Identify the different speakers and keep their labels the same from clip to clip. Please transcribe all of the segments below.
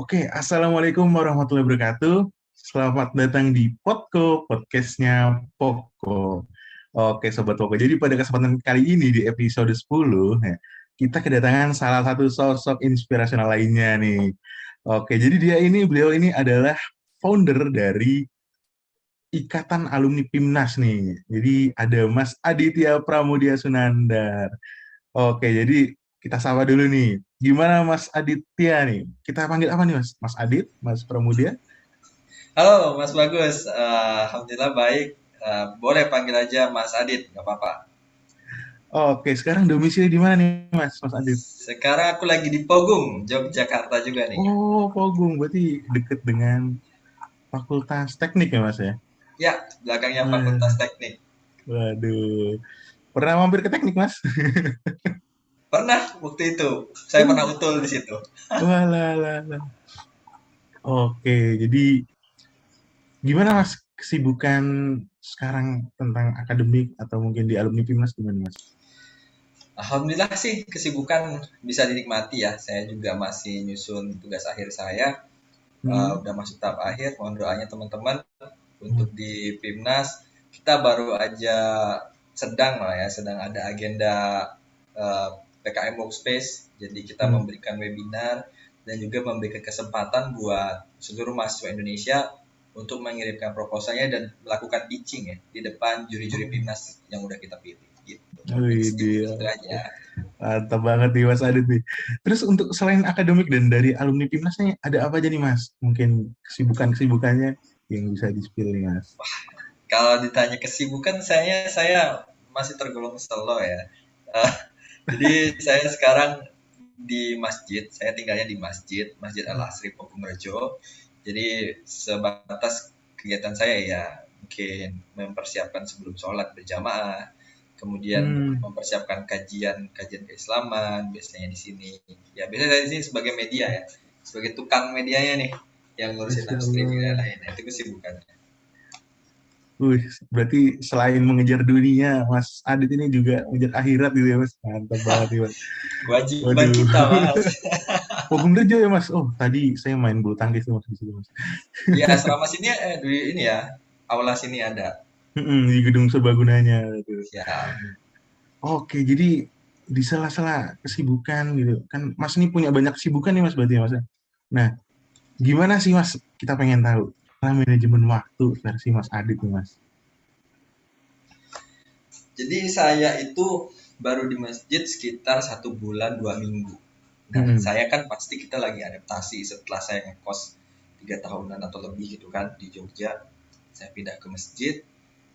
Speaker 1: Oke, Assalamualaikum warahmatullahi wabarakatuh. Selamat datang di podcastnya Poko. Oke, Sobat Poko. Jadi pada kesempatan kali ini di episode 10, ya, kita kedatangan salah satu sosok inspirasional lainnya nih. Oke, jadi beliau ini adalah founder dari Ikatan Alumni PIMNAS nih. Jadi ada Mas Aditya Pramudia Sunandar. Oke, jadi kita sapa dulu nih. Gimana Mas Aditya nih? Kita panggil apa nih Mas? Mas Adit, Mas Pramudia?
Speaker 2: Halo Mas Bagus, Alhamdulillah baik. Boleh panggil aja Mas Adit, nggak apa-apa.
Speaker 1: Oke, sekarang domisili di mana nih Mas, Mas Adit?
Speaker 2: Sekarang aku lagi di Pogung, Yogyakarta juga nih.
Speaker 1: Oh, Pogung, berarti deket dengan Fakultas Teknik ya Mas ya?
Speaker 2: Ya, belakangnya Fakultas
Speaker 1: Wah,
Speaker 2: Teknik.
Speaker 1: waduh. Pernah mampir ke teknik Mas?
Speaker 2: Pernah waktu itu, saya pernah utul di situ.
Speaker 1: Walah, lah, lah. Oke, jadi gimana Mas kesibukan sekarang tentang akademik atau mungkin di alumni PIMNAS gimana Mas?
Speaker 2: Alhamdulillah sih kesibukan bisa dinikmati ya. Saya juga masih nyusun tugas akhir saya.
Speaker 1: Hmm.
Speaker 2: Udah masuk tahap akhir, mohon doanya teman-teman untuk di PIMNAS. Kita baru aja sedang ada agenda PKM Workspace. Jadi kita
Speaker 1: Hmm.
Speaker 2: memberikan webinar dan juga memberikan kesempatan buat seluruh mahasiswa Indonesia untuk mengirimkan proposalnya dan melakukan pitching ya di depan juri-juri PIMNAS yang udah kita pilih. Gitu. Jadi
Speaker 1: Wih,
Speaker 2: sedikit
Speaker 1: dia.
Speaker 2: itu aja.
Speaker 1: Mantap banget nih Mas Adit nih. Terus untuk selain akademik dan dari alumni PIMNAS nih, ada apa aja nih Mas? Mungkin kesibukannya yang bisa di-spill nih Mas.
Speaker 2: Kalau ditanya kesibukan saya masih tergolong slow ya. Uh, jadi saya sekarang di masjid, saya tinggalnya di Masjid Al Asri Pokumerjo. Jadi sebatas kegiatan saya ya mungkin mempersiapkan sebelum sholat berjamaah, kemudian
Speaker 1: Hmm.
Speaker 2: mempersiapkan kajian keislaman biasanya di sini. Ya biasanya saya di sini sebagai media ya, sebagai tukang medianya nih yang ngurusin
Speaker 1: Masya
Speaker 2: live streaming dan
Speaker 1: Allah.
Speaker 2: lain. Itu kesibukannya.
Speaker 1: Wih, berarti selain mengejar dunia, Mas Adit ini juga mengejar akhirat gitu ya Mas. Mantap banget nih Mas.
Speaker 2: Kewajiban
Speaker 1: Waduh.
Speaker 2: kita mas.
Speaker 1: Pogum Rejo ya Mas. Oh, tadi saya main bulu tangkis tuh Mas di situ Mas.
Speaker 2: Di asrama sini di ini ya, aula sini ada.
Speaker 1: Di gedung serbaguna. Gitu.
Speaker 2: Siap.
Speaker 1: Oke, jadi di sela-sela kesibukan gitu kan Mas ini punya banyak kesibukan nih Mas berarti ya Mas. Nah, gimana sih Mas? Kita pengen tahu cara manajemen waktu versi Mas Adit nih Mas.
Speaker 2: Jadi saya itu baru di masjid sekitar 1 bulan 2 minggu. Nah,
Speaker 1: Hmm.
Speaker 2: saya kan pasti kita lagi adaptasi setelah saya ngekos 3 tahunan atau lebih gitu kan di Jogja. Saya pindah ke masjid.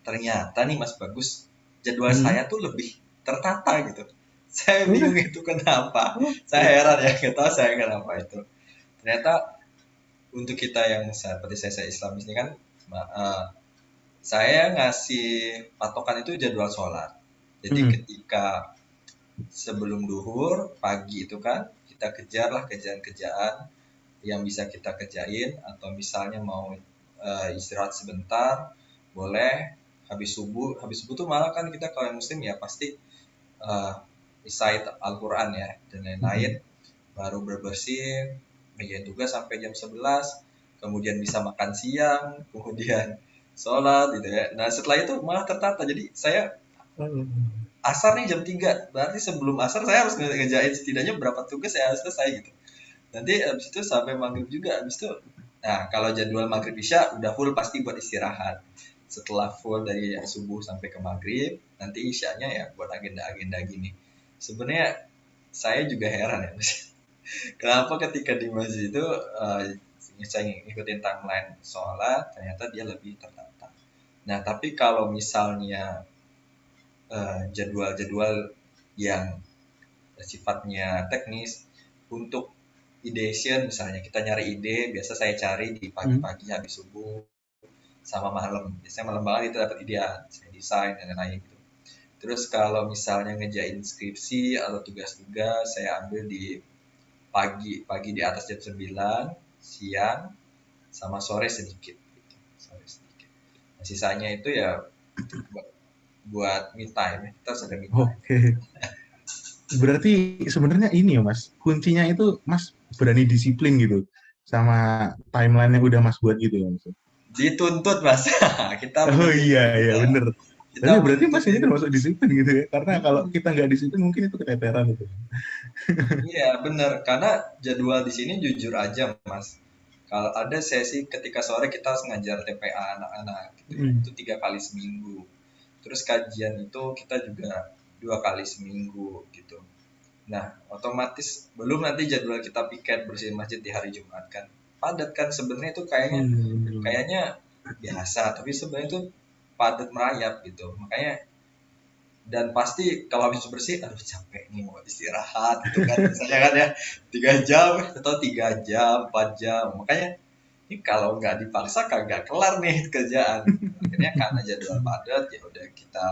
Speaker 2: Ternyata nih Mas Bagus, jadwal
Speaker 1: Hmm.
Speaker 2: saya tuh lebih tertata gitu. Saya
Speaker 1: Udah.
Speaker 2: bingung itu kenapa.
Speaker 1: Oh,
Speaker 2: Saya heran ya, nggak tahu saya kenapa itu. Ternyata untuk kita yang seperti saya Islam ini kan, eh, saya ngasih patokan itu jadwal sholat. Jadi
Speaker 1: hmm.
Speaker 2: ketika sebelum duhur pagi itu kan kita kejarlah kerjaan-kerjaan yang bisa kita kerjain atau misalnya mau istirahat sebentar boleh habis subuh tuh malah kan kita kalau yang muslim ya pasti uh, recite Al-Quran ya dan lain-lain
Speaker 1: Hmm.
Speaker 2: baru berbersih ngerjain tugas sampai jam 11 kemudian bisa makan siang kemudian sholat gitu ya. Nah setelah itu malah tertata jadi saya
Speaker 1: Oh.
Speaker 2: asar nih jam 3 berarti sebelum asar saya harus ngerjain setidaknya berapa tugas saya harus selesai gitu nanti abis itu sampai maghrib juga abis itu nah kalau jadwal maghrib isya udah full pasti buat istirahat setelah full dari subuh sampai ke maghrib nanti isyanya ya buat agenda-agenda gini sebenarnya saya juga heran ya mas kenapa ketika di masjid itu saya ngikutin timeline sholat ternyata dia lebih tertata. Nah tapi kalau misalnya jadwal-jadwal yang sifatnya teknis untuk ideation misalnya kita nyari ide biasa saya cari di
Speaker 1: Hmm.
Speaker 2: pagi-pagi habis subuh sama malam biasanya malam banget itu dapat ide saya desain dan lain-lain gitu. Terus kalau misalnya ngejain skripsi atau tugas-tugas saya ambil di pagi di atas jam 9 siang sama sore sedikit gitu. Sore sedikit. Nah, sisanya itu ya buat me time ya. Kita sudah me time.
Speaker 1: Oke. Berarti sebenarnya ini ya Mas, kuncinya itu Mas berani disiplin gitu. sama timeline yang udah Mas buat gitu ya Mas?
Speaker 2: Dituntut mas. Kita
Speaker 1: Oh
Speaker 2: menuntut
Speaker 1: iya, iya
Speaker 2: kita
Speaker 1: bener.
Speaker 2: kita
Speaker 1: Tapi berarti
Speaker 2: menuntut
Speaker 1: Mas ini
Speaker 2: diri.
Speaker 1: termasuk disiplin gitu ya. Karena kalau
Speaker 2: Hmm,
Speaker 1: kita nggak disiplin mungkin itu keteteran gitu.
Speaker 2: iya bener, karena jadwal di sini jujur aja mas, kalau ada sesi ketika sore kita harus ngajar TPA anak-anak gitu ya,
Speaker 1: Hmm.
Speaker 2: itu 3 kali seminggu. Terus kajian itu kita juga 2 kali seminggu gitu. Nah, otomatis belum nanti jadwal kita piket bersihin masjid di hari Jumat kan. Padat kan sebenarnya itu
Speaker 1: Oh
Speaker 2: kayaknya
Speaker 1: iya bener.
Speaker 2: kayaknya biasa, tapi sebenarnya itu padat merayap gitu. Makanya dan pasti kalau habis bersih, aduh capek nih mau istirahat gitu kan. Misalnya kan ya 3 jam atau 3 jam, 4 jam. Makanya ini kalau nggak dipaksa kagak kelar nih kerjaan. Akhirnya karena jadwal padat ya udah kita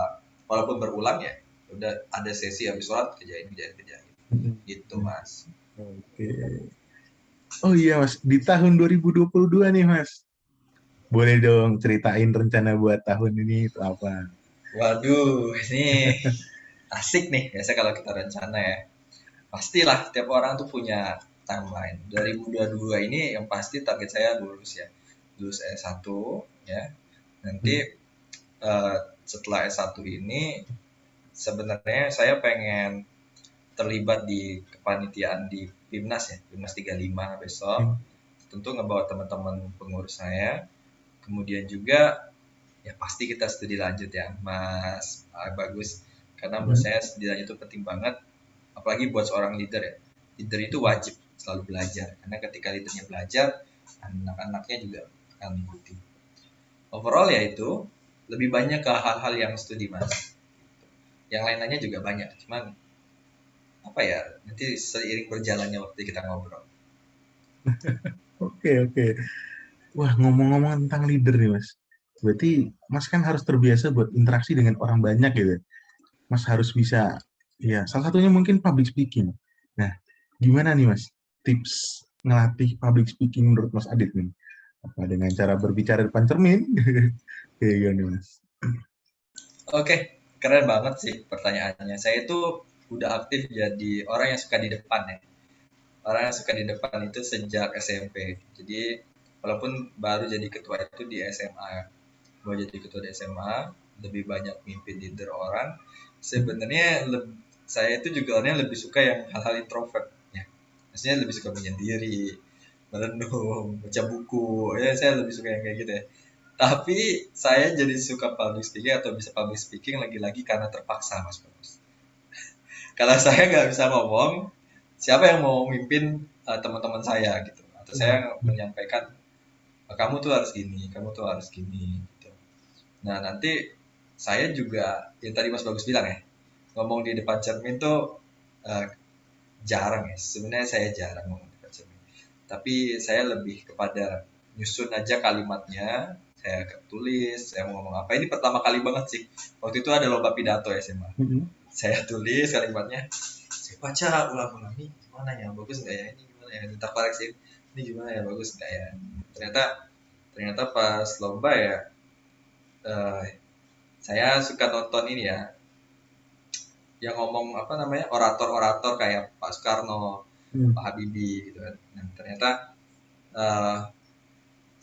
Speaker 2: walaupun berulang ya udah ada sesi habis sholat kerjain kerjain kerjain gitu mas.
Speaker 1: Oke. Oh iya Mas, di tahun 2022 nih Mas. Boleh dong ceritain rencana buat tahun ini itu apa?
Speaker 2: Waduh, ini asik nih. Biasa kalau kita rencana ya. Pastilah tiap orang tuh punya timeline. 2022 ini yang pasti target saya lulus ya. Lulus S1 ya. Nanti
Speaker 1: Hmm.
Speaker 2: eh, setelah S1 ini sebenarnya saya pengen terlibat di kepanitiaan di Pimnas ya. Pimnas 35 besok. Tentu ngebawa teman-teman pengurus saya. Kemudian juga ya pasti kita studi lanjut ya Mas Bagus, karena menurut
Speaker 1: Hmm.
Speaker 2: saya studi lanjut itu penting banget, apalagi buat seorang leader ya. Leader itu wajib selalu belajar, karena ketika leadernya belajar anak-anaknya juga akan mengikuti. Overall ya itu lebih banyak ke hal-hal yang studi mas, yang lain-lainnya juga banyak, cuman apa ya, nanti seiring berjalannya waktu kita ngobrol.
Speaker 1: Oke, oke. Wah, ngomong-ngomong tentang leader nih, Mas. Berarti Mas kan harus terbiasa buat interaksi dengan orang banyak gitu. Mas harus bisa, ya, salah satunya mungkin public speaking. Nah, gimana nih, Mas? Tips ngelatih public speaking menurut Mas Adit nih? Apa dengan cara berbicara depan cermin? Kayak gini, Mas.
Speaker 2: Oke, keren banget sih pertanyaannya. Saya itu udah aktif jadi orang yang suka di depan ya. Orang yang suka di depan itu sejak SMP. Jadi walaupun baru jadi ketua itu di SMA, baru jadi ketua di SMA, lebih banyak mimpin leader orang. Sebenarnya saya itu juga orangnya lebih suka yang hal-hal introvert ya. Maksudnya lebih suka menyendiri, merenung, baca buku. Ya saya lebih suka yang kayak gitu ya. Tapi saya jadi suka public speaking atau bisa public speaking lagi-lagi karena terpaksa Mas Bagus. Kalau saya nggak bisa ngomong, siapa yang mau mimpin teman-teman saya gitu? Atau saya menyampaikan, kamu tuh harus gini, kamu tuh harus gini. Gitu. Nah nanti saya juga yang tadi Mas Bagus bilang ya, ngomong di depan cermin tuh uh, jarang ya. Sebenarnya saya jarang ngomong di depan cermin. Tapi saya lebih kepada nyusun aja kalimatnya, saya tulis, saya mau ngomong apa. Ini pertama kali banget sih. Waktu itu ada lomba pidato ya SMA. Saya tulis kalimatnya, saya baca ulang-ulang nih gimana ya, bagus nggak ya, ini gimana ya, minta koreksi, ini gimana ya, bagus nggak ya. Ternyata ternyata pas lomba ya, eh, saya suka nonton ini ya, yang ngomong apa namanya, orator-orator kayak Pak Soekarno, Pak Habibie gitu kan. Nah, ternyata eh,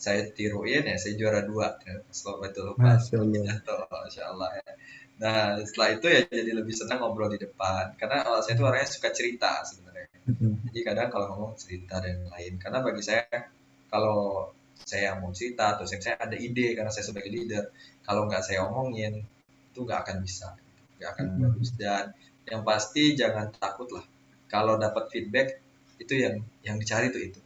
Speaker 2: saya tiruin ya, saya juara dua ternyata pas lomba itu, pas
Speaker 1: Masya Allah.
Speaker 2: pidato, Masya Allah ya. Nah setelah itu ya jadi lebih senang ngobrol di depan, karena saya tuh orangnya suka cerita sebenarnya. Jadi kadang kalau ngomong cerita dan lain, karena bagi saya kalau saya mau cerita atau saya ada ide karena saya sebagai leader, kalau nggak saya omongin itu nggak akan bisa, nggak akan bagus. Dan yang pasti jangan takut lah kalau dapat feedback, itu yang dicari tuh itu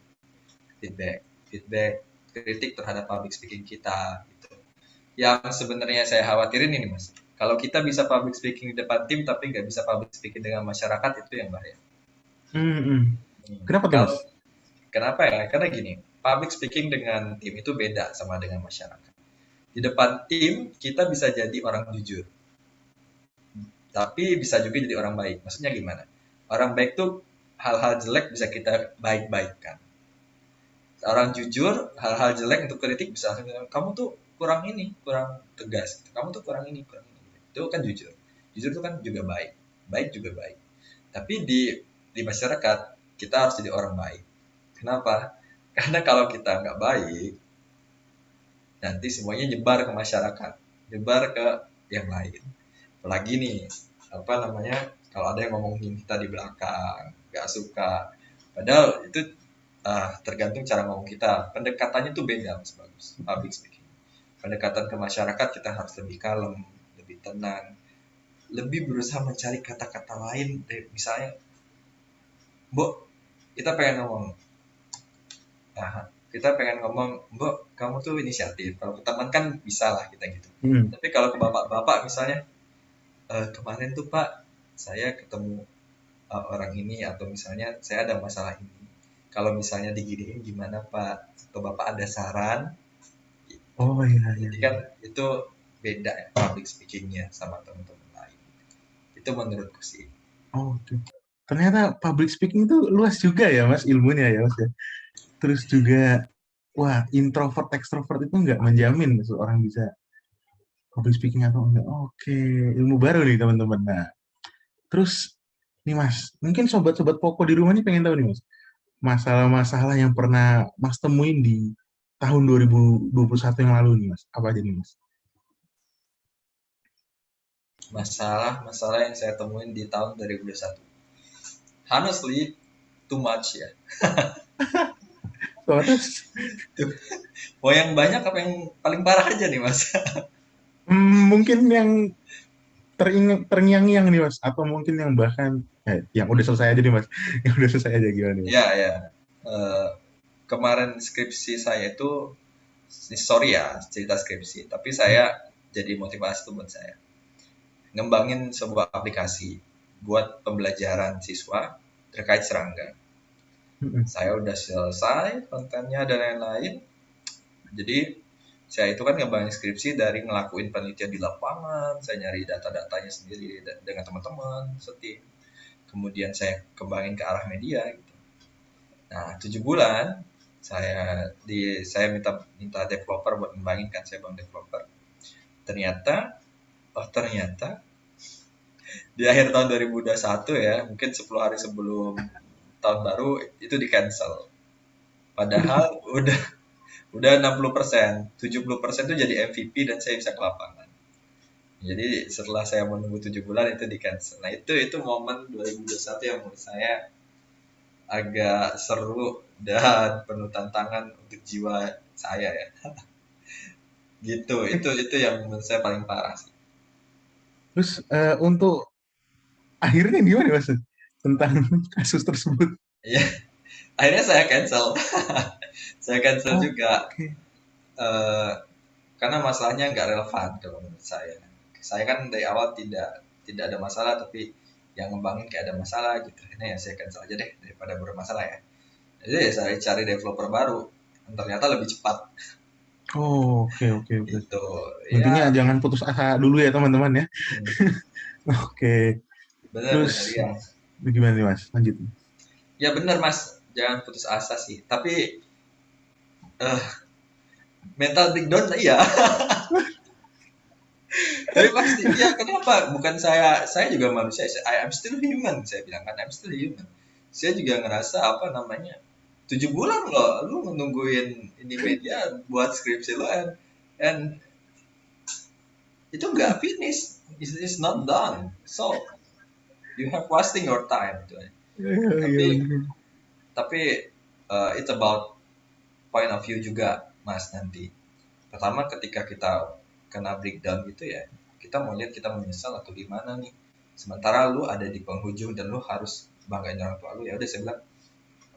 Speaker 2: feedback, feedback kritik terhadap public speaking kita gitu. Yang sebenarnya saya khawatirin ini mas, kalau kita bisa public speaking di depan tim tapi nggak bisa public speaking dengan masyarakat, itu yang bahaya.
Speaker 1: Kenapa tuh, Mas?
Speaker 2: Kalau kenapa ya? Karena gini, public speaking dengan tim itu beda sama dengan masyarakat. Di depan tim kita bisa jadi orang jujur, tapi bisa juga jadi orang baik. Maksudnya gimana? Orang baik tuh hal-hal jelek bisa kita baik-baikkan. Orang jujur, hal-hal jelek untuk kritik bisa langsung bilang, kamu tuh kurang ini, kurang tegas. Kamu tuh kurang ini, kurang ini. Itu kan jujur. Jujur itu kan juga baik. Baik juga baik. Tapi di masyarakat kita harus jadi orang baik. Kenapa? Karena kalau kita nggak baik, nanti semuanya nyebar ke masyarakat, nyebar ke yang lain. Apalagi nih, apa namanya, kalau ada yang ngomongin kita di belakang, nggak suka. Padahal itu tergantung cara ngomong kita. Pendekatannya tuh beda, Mas Bagus. Public speaking. Pendekatan ke masyarakat kita harus lebih kalem, lebih tenang, lebih berusaha mencari kata-kata lain. Misalnya, Mbok, kita pengen ngomong, Mbok, kamu tuh inisiatif. Kalau ke teman kan bisa lah kita gitu.
Speaker 1: Hmm.
Speaker 2: Tapi kalau ke bapak-bapak misalnya, kemarin tuh Pak, saya ketemu orang ini atau misalnya saya ada masalah ini. Kalau misalnya diginiin gimana Pak? Atau Bapak ada saran?
Speaker 1: Oh iya iya.
Speaker 2: Jadi kan itu beda ya public speakingnya sama teman-teman lain. Itu menurutku sih.
Speaker 1: Oh, oke. Ternyata public speaking itu luas juga ya Mas ilmunya ya Mas ya. Terus juga wah introvert extrovert itu nggak menjamin seseorang bisa public speaking atau enggak. Oke, ilmu baru nih teman-teman. Nah, terus nih Mas, mungkin sobat-sobat Poko di rumah nih pengen tahu nih Mas, masalah-masalah yang pernah Mas temuin di tahun 2021 yang lalu nih Mas. Apa aja nih Mas?
Speaker 2: Masalah-masalah yang saya temuin di tahun 2021. Honestly, too much ya.
Speaker 1: So, terus
Speaker 2: Tuh. Mau yang banyak apa yang paling parah aja nih Mas?
Speaker 1: mungkin yang terngiang-ngiang nih Mas, atau mungkin yang bahkan yang udah selesai aja nih Mas, yang udah selesai aja gimana nih Mas?
Speaker 2: Ya, ya. Eh, Kemarin skripsi saya itu, sorry ya cerita skripsi, tapi saya jadi motivasi tuh buat saya. Ngembangin sebuah aplikasi buat pembelajaran siswa terkait serangga.
Speaker 1: Mm-mm.
Speaker 2: Saya udah selesai kontennya dan lain-lain. Jadi saya itu kan ngembangin skripsi dari ngelakuin penelitian di lapangan, saya nyari data-datanya sendiri dengan teman-teman, setim. Kemudian saya kembangin ke arah media gitu. Nah, 7 bulan saya minta developer buat ngembangin kan, saya bang developer. Ternyata di akhir tahun 2021 ya, mungkin 10 hari sebelum tahun baru itu di cancel. Padahal udah 60%, 70% itu jadi MVP dan saya bisa ke lapangan. Jadi setelah saya menunggu 7 bulan itu di cancel. Nah, itu momen 2021 yang menurut saya agak seru dan penuh tantangan untuk jiwa saya ya. Gitu. Itu yang menurut saya paling parah sih.
Speaker 1: Terus untuk akhirnya gimana Mas tentang kasus tersebut?
Speaker 2: Iya, akhirnya saya cancel. Saya cancel
Speaker 1: Oh,
Speaker 2: juga.
Speaker 1: oke.
Speaker 2: eh, karena masalahnya nggak relevan kalau menurut saya. Saya kan dari awal tidak tidak ada masalah, tapi yang ngembangin kayak ada masalah gitu. Ini ya saya cancel aja deh daripada bermasalah ya. Jadi ya saya cari developer baru. Dan ternyata lebih cepat
Speaker 1: Oh, oke oke oke.
Speaker 2: gitu.
Speaker 1: Intinya
Speaker 2: Ya,
Speaker 1: jangan putus asa dulu ya teman-teman ya. Oke.
Speaker 2: benar-benar
Speaker 1: Terus
Speaker 2: ya.
Speaker 1: gimana nih Mas? Lanjut.
Speaker 2: Ya benar Mas, jangan putus asa sih. Tapi eh mental breakdown iya. Tapi pasti ya kenapa? Bukan saya juga manusia. I am still human. Saya bilang kan I'm still human. Saya juga ngerasa apa namanya 7 bulan loh, lu nungguin ini media buat skripsi lo and itu nggak finish, it's not done. So you have wasting your time. Gitu.
Speaker 1: Iya
Speaker 2: Tapi
Speaker 1: benar.
Speaker 2: tapi it's about point of view juga Mas nanti. Pertama ketika kita kena breakdown gitu ya, kita mau lihat kita menyesal atau gimana nih. Sementara lu ada di penghujung dan lu harus banggain orang tua lu, ya udah saya bilang,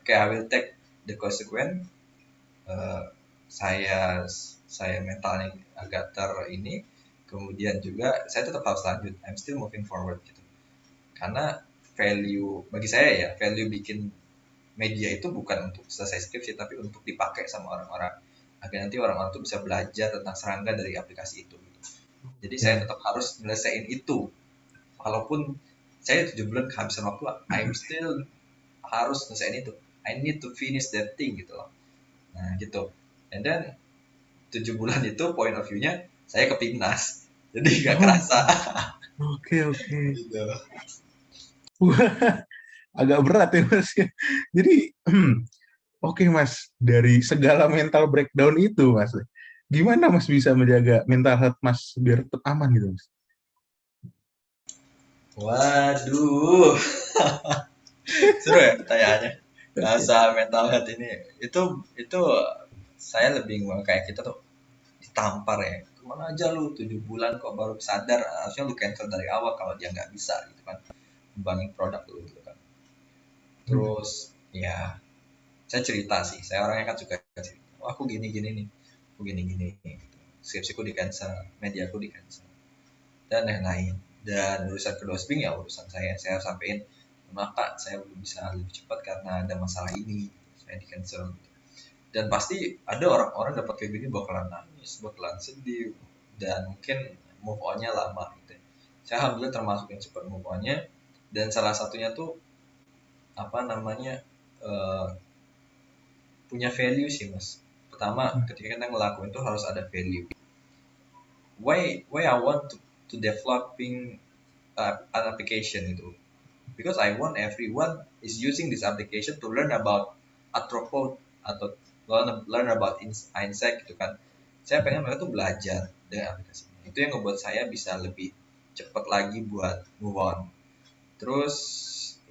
Speaker 2: oke, okay, I will take the consequence. Eh, saya saya mentalnya agak ini, kemudian juga saya tetap harus lanjut. I'm still moving forward gitu. Karena value bagi saya ya, value bikin media itu bukan untuk selesai skripsi tapi untuk dipakai sama orang-orang agar nanti orang-orang tuh bisa belajar tentang serangga dari aplikasi itu gitu. Jadi saya
Speaker 1: Oke.
Speaker 2: tetap harus menyelesaikan itu walaupun saya 7 bulan kehabisan waktu, I'm still harus menyelesaikan itu. I need to finish that thing gitu loh. Nah gitu. And then 7 bulan itu point of view-nya saya ke timnas. Jadi nggak
Speaker 1: Oh,
Speaker 2: kerasa
Speaker 1: oke oke.
Speaker 2: gitu.
Speaker 1: Wah, agak berat ya Mas ya. Jadi Oke Mas, dari segala mental breakdown itu Mas, gimana Mas bisa menjaga mental health Mas biar tetap aman gitu Mas?
Speaker 2: Waduh, seru ya pertanyaannya.
Speaker 1: Oke.
Speaker 2: Bahasa mental health ini itu saya lebih kayak kita tuh ditampar ya. Kemana aja lu 7 bulan kok baru sadar, harusnya lu cancel dari awal kalau dia nggak bisa gitu kan, kembangin produk lu gitu kan.
Speaker 1: Hmm.
Speaker 2: Terus ya saya cerita sih, saya orangnya kan suka cerita. Oh, aku gini gini nih, aku gini gini. Skripsiku di cancel, mediaku di cancel, dan lain-lain. Dan urusan kedua spring ya urusan saya sampaikan, maaf Pak, saya belum bisa lebih cepat karena ada masalah ini, saya di cancel. Dan pasti ada orang-orang dapat kayak gini bakalan nangis, bakalan sedih, dan mungkin move on-nya lama gitu. Saya alhamdulillah termasuk yang cepat move on-nya, dan salah satunya tuh apa namanya, eh, punya value sih mas. Pertama, ketika kita ngelakuin itu harus ada value. Why I want to developing an application itu, because I want everyone is using this application to learn about arthropod atau learn about insect gitu kan. Saya pengen mereka tuh belajar dengan aplikasi ini. Itu yang membuat saya bisa lebih cepat lagi buat move on. Terus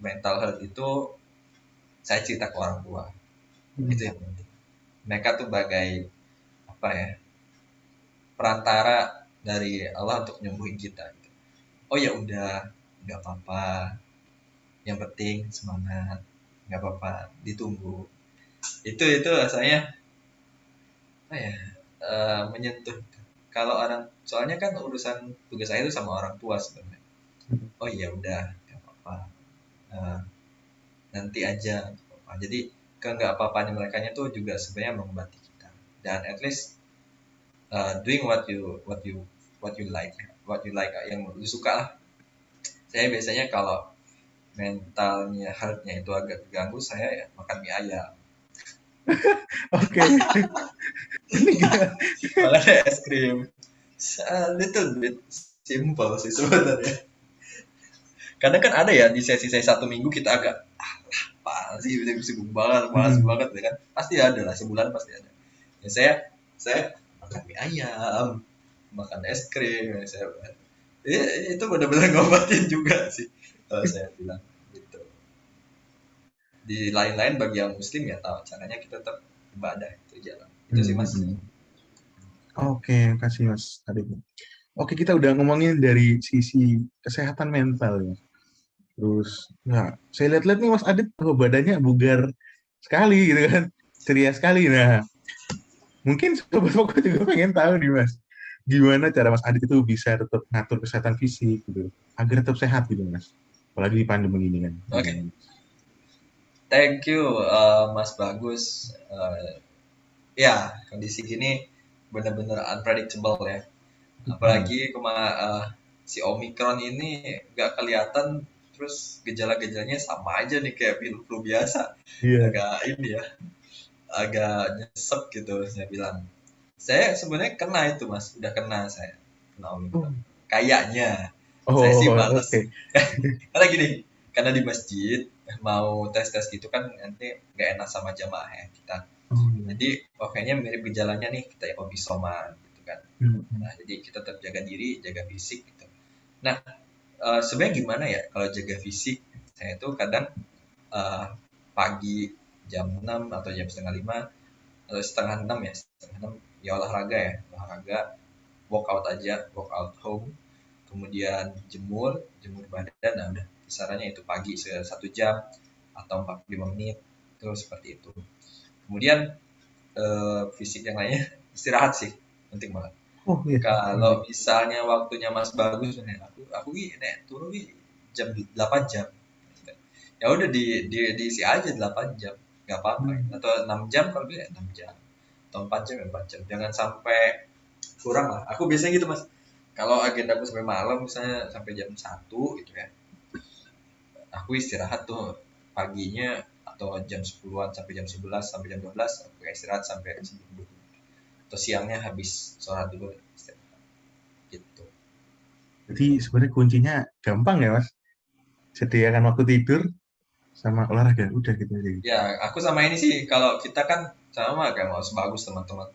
Speaker 2: mental health itu saya cerita ke orang tua. Itu yang penting. Mereka tuh bagai apa ya, perantara dari Allah untuk nyembuhin kita gitu. Oh ya udah, nggak apa-apa, yang penting semangat, nggak apa-apa, ditunggu. Itu rasanya apa ya, menyentuh. Kalau orang, soalnya kan urusan tugas saya itu sama orang tua sebenarnya. Oh ya udah, nggak apa-apa, Eh, nanti aja, nggak apa-apa. Jadi ke nggak apa-apanya mereka tuh juga sebenarnya mengobati kita. Dan at least doing what you like yang lu suka lah. Saya biasanya kalau mentalnya health-nya itu agak terganggu, saya ya makan mie ayam.
Speaker 1: Oke, ini gimana?
Speaker 2: Makan es krim. A little bit simple sih sebenarnya. Kadang kan ada ya di sesi-sesi 1 minggu kita agak apa sih, sibuk banget, malas
Speaker 1: Hmm.
Speaker 2: banget ya kan. Pasti ada lah, sebulan pasti ada. Ya saya makan mie ayam, makan es krim, ya saya ya, itu benar-benar ngobatin juga sih kalau saya bilang gitu. Di lain-lain bagi yang muslim ya tahu caranya kita tetap ibadah itu jalan. Itu sih mas.
Speaker 1: Hmm. Oke, makasih Mas tadi. Oke, kita udah ngomongin dari sisi kesehatan mental ya. Terus, ya, saya lihat-lihat nih Mas Adit, oh, badannya bugar sekali gitu kan, ceria sekali. Nah, mungkin sobat Poko juga pengen tahu nih Mas, gimana cara Mas Adit itu bisa tetap ngatur kesehatan fisik gitu, agar tetap sehat gitu Mas. Apalagi di pandemi ini kan.
Speaker 2: Oke, okay. Thank you Mas Bagus. Ya kondisi gini benar-benar unpredictable ya.
Speaker 1: Hmm.
Speaker 2: Apalagi si Omicron ini nggak kelihatan, terus gejala-gejalanya sama aja nih kayak flu biasa.
Speaker 1: Iya.
Speaker 2: Agak ini ya, agak nyesek gitu saya bilang. Saya sebenarnya kena itu mas, udah kena saya, kena
Speaker 1: Oh,
Speaker 2: Omicron. Kayaknya, saya sih
Speaker 1: oh,
Speaker 2: males.
Speaker 1: oke.
Speaker 2: Karena gini, karena di masjid mau tes-tes gitu kan nanti nggak enak sama jamaah ya kita.
Speaker 1: Oh, iya.
Speaker 2: Jadi, oh kayaknya mirip gejalanya nih, kita isoman gitu kan.
Speaker 1: Hmm.
Speaker 2: Nah, jadi kita tetap jaga diri, jaga fisik gitu. Nah, sebenarnya gimana ya kalau jaga fisik? Saya itu kadang eh, pagi jam 6 atau jam setengah 5 atau setengah 6 ya, setengah 6 ya olahraga ya, olahraga, workout aja, workout home, kemudian jemur, jemur badan, nah udah kisarannya itu pagi 1 jam atau 45 menit, terus seperti itu. Kemudian fisik yang lainnya istirahat sih, penting banget.
Speaker 1: Oh, iya.
Speaker 2: Kalau
Speaker 1: Iya.
Speaker 2: misalnya waktunya Mas Bagus nih, aku gini turun nih jam 8 jam. Ya udah diisi aja 8 jam, nggak apa-apa.
Speaker 1: Hmm.
Speaker 2: Atau 6 jam kalau bisa 6 jam. Atau 4 jam ya 4 jam. Jangan sampai kurang lah. Aku biasanya gitu Mas. Kalau agenda aku sampai malam misalnya sampai jam 1 gitu ya. Aku istirahat tuh paginya atau jam 10-an sampai jam 11 sampai jam 12 aku istirahat sampai sebelum dulu. Atau siangnya habis sholat dulu istirahat gitu.
Speaker 1: Jadi sebenarnya kuncinya gampang ya Mas, sediakan waktu tidur, sama olahraga udah gitu aja.
Speaker 2: Ya, aku sama ini sih, kalau kita kan sama kayak mau sebagus teman-teman.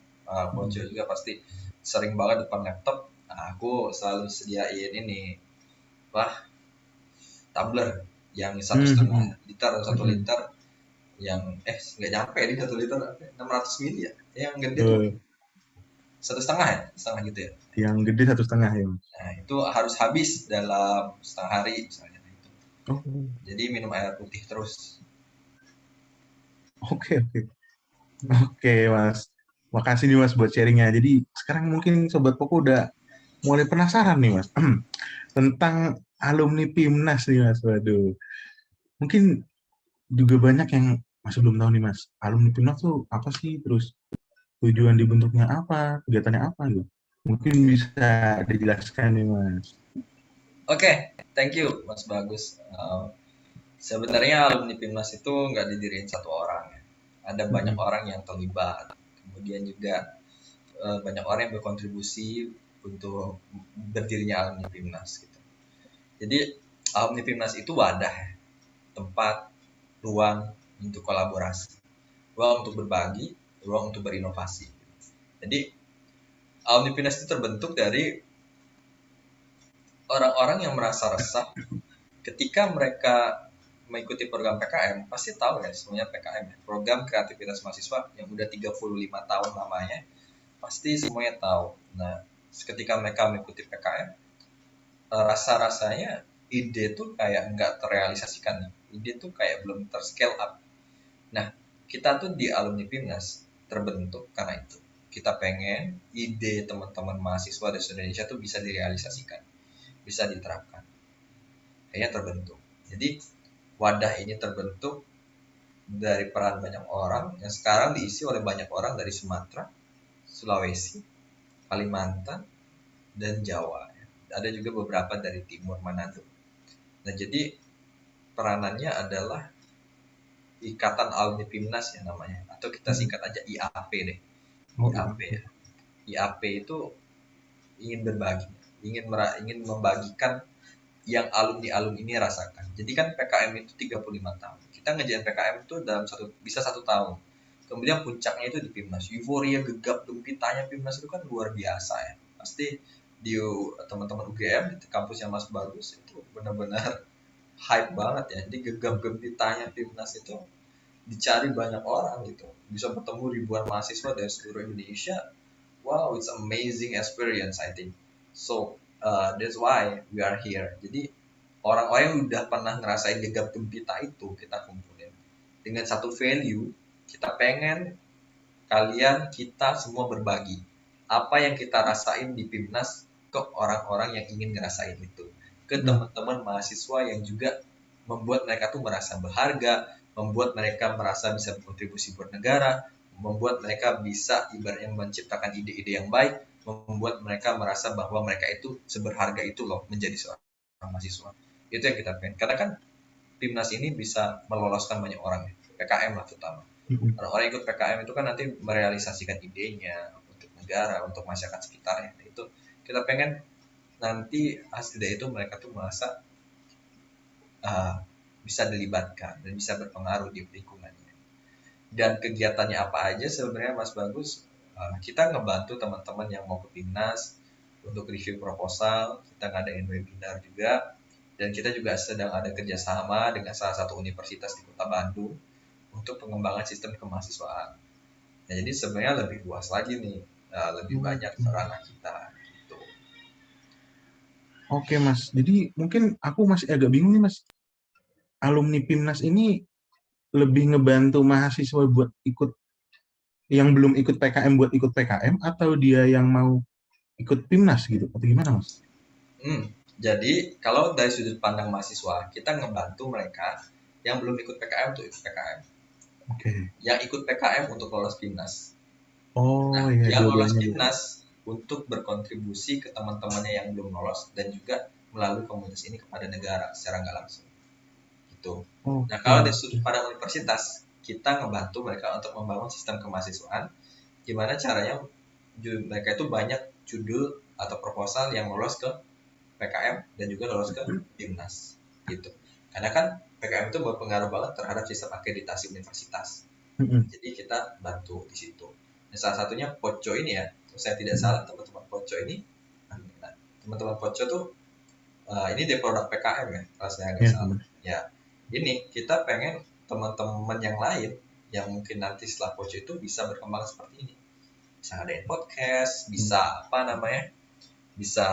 Speaker 2: Ponco
Speaker 1: Hmm.
Speaker 2: juga pasti sering banget depan laptop. Nah, aku selalu sediain ini, wah, tumbler yang satu
Speaker 1: Hmm,
Speaker 2: setengah
Speaker 1: hmm,
Speaker 2: liter atau satu
Speaker 1: hmm.
Speaker 2: liter yang nggak nyampe di 1 liter, 600 mili ya, yang gede tuh
Speaker 1: Eh,
Speaker 2: satu setengah ya, setengah gitu ya.
Speaker 1: yang gede 1,5 ya Mas.
Speaker 2: Nah, itu harus habis dalam setengah hari misalnya. Nah, itu.
Speaker 1: Oh,
Speaker 2: Jadi minum air putih terus.
Speaker 1: oke oke. Oke Mas. Makasih nih Mas buat sharingnya. Jadi sekarang mungkin Sobat Poko udah mulai penasaran nih Mas. Tentang alumni PIMNAS nih Mas. Waduh. Mungkin juga banyak yang masih belum tahu nih Mas. Alumni PIMNAS tuh apa sih? Terus tujuan dibentuknya apa? Kegiatannya apa gitu? Mungkin bisa dijelaskan nih Mas.
Speaker 2: Oke, thank you Mas Bagus. Sebenarnya alumni PIMNAS itu nggak didiriin satu orang ya. Ada banyak
Speaker 1: Mm-mm.
Speaker 2: orang yang terlibat. Kemudian juga banyak orang yang berkontribusi untuk berdirinya alumni PIMNAS gitu. Jadi alumni PIMNAS itu wadah, ya, tempat, ruang untuk kolaborasi, ruang untuk berbagi, ruang untuk berinovasi. Jadi alumni PIMNAS itu terbentuk dari orang-orang yang merasa resah ketika mereka mengikuti program PKM. Pasti tahu ya semuanya PKM, program kreativitas mahasiswa yang udah 35 tahun lamanya, pasti semuanya tahu. Nah, ketika mereka mengikuti PKM, rasa-rasanya ide tuh kayak nggak terrealisasikan, ide tuh kayak belum terscale up. Nah, kita tuh di alumni PIMNAS terbentuk karena itu. Kita pengen ide teman-teman mahasiswa di Indonesia tuh bisa direalisasikan, bisa diterapkan. Kayaknya terbentuk. Jadi wadah ini terbentuk dari peran banyak orang yang sekarang diisi oleh banyak orang dari Sumatera, Sulawesi, Kalimantan, dan Jawa. Ada juga beberapa dari Timur Manado. Nah, jadi peranannya adalah Ikatan Alumni PIMNAS ya namanya, atau kita
Speaker 1: Mm-mm.
Speaker 2: singkat aja IAP deh.
Speaker 1: Oh iya.
Speaker 2: IAP ya. IAP itu ingin berbagi, ingin membagikan yang alumni-alumni ini rasakan. Jadi kan PKM itu 35 tahun. Kita ngejalan PKM itu dalam bisa 1 tahun. Kemudian puncaknya itu di PIMNAS. Euforia gegap gempitanya PIMNAS itu kan luar biasa ya. Pasti di teman-teman UGM di kampusnya Mas Bagus itu benar-benar hype banget ya. Jadi gegap gempitanya PIMNAS itu dicari banyak orang gitu. Bisa bertemu ribuan mahasiswa dari seluruh Indonesia. Wow, it's amazing experience I think. So that's why we are here. Jadi orang-orang yang udah pernah ngerasain gegap gempita itu kita kumpulin dengan satu value. Kita pengen kalian kita semua berbagi apa yang kita rasain di PIMNAS ke orang-orang yang ingin ngerasain itu, ke
Speaker 1: Mm.
Speaker 2: teman-teman mahasiswa yang juga membuat mereka tuh merasa berharga, membuat mereka merasa bisa berkontribusi buat negara, membuat mereka bisa ibaratnya menciptakan ide-ide yang baik, membuat mereka merasa bahwa mereka itu seberharga itu loh menjadi seorang mahasiswa. Itu yang kita pengen. Karena kan PIMNAS ini bisa meloloskan banyak orang ya, PKM lah terutama.
Speaker 1: Mm-mm.
Speaker 2: Orang-orang yang ikut PKM itu kan nanti merealisasikan idenya untuk negara, untuk masyarakat sekitarnya. Itu kita pengen nanti hasil dari itu mereka tuh merasa uh, bisa dilibatkan dan bisa berpengaruh di lingkungannya. Dan kegiatannya apa aja sebenarnya Mas Bagus? Kita ngebantu teman-teman yang mau ke PIMNAS untuk review proposal, kita ngadain webinar juga, dan kita juga sedang ada kerjasama dengan salah satu universitas di Kota Bandung untuk pengembangan sistem kemahasiswaan. Nah, jadi sebenarnya lebih luas lagi nih, lebih banyak
Speaker 1: Oke.
Speaker 2: ranah kita gitu.
Speaker 1: Oke Mas. Jadi mungkin aku masih agak bingung nih Mas. Alumni PIMNAS ini lebih ngebantu mahasiswa buat ikut yang belum ikut PKM buat ikut PKM atau dia yang mau ikut PIMNAS gitu? Atau gimana Mas?
Speaker 2: Hmm, jadi kalau dari sudut pandang mahasiswa, kita ngebantu mereka yang belum ikut PKM tuh ikut PKM,
Speaker 1: Oke.
Speaker 2: yang ikut PKM untuk lolos PIMNAS.
Speaker 1: Oh
Speaker 2: Nah,
Speaker 1: iya,
Speaker 2: yang lolos
Speaker 1: dua-duanya gitu.
Speaker 2: PIMNAS untuk berkontribusi ke teman-temannya yang belum lolos dan juga melalui komunitas ini kepada negara secara nggak langsung. Gitu. Nah,
Speaker 1: Oke
Speaker 2: kalau dari
Speaker 1: oke.
Speaker 2: sudut pandang universitas, kita ngebantu mereka untuk membangun sistem kemahasiswaan. Gimana caranya mereka itu banyak judul atau proposal yang lolos ke PKM dan juga lolos ke PIMNAS gitu. Karena kan PKM itu berpengaruh banget terhadap sistem akreditasi universitas.
Speaker 1: Mm-mm.
Speaker 2: Jadi kita bantu di situ. Nah, salah satunya Poco ini ya, kalau saya tidak
Speaker 1: Mm-mm.
Speaker 2: salah teman-teman Poco ini, nah, teman-teman Poco tuh ini dia produk PKM ya, kalau saya nggak
Speaker 1: Ya,
Speaker 2: salah.
Speaker 1: benar.
Speaker 2: Ya, ini kita pengen teman-teman yang lain yang mungkin nanti setelah Poco itu bisa berkembang seperti ini. Bisa ngadain podcast,
Speaker 1: Mm.
Speaker 2: bisa apa namanya, bisa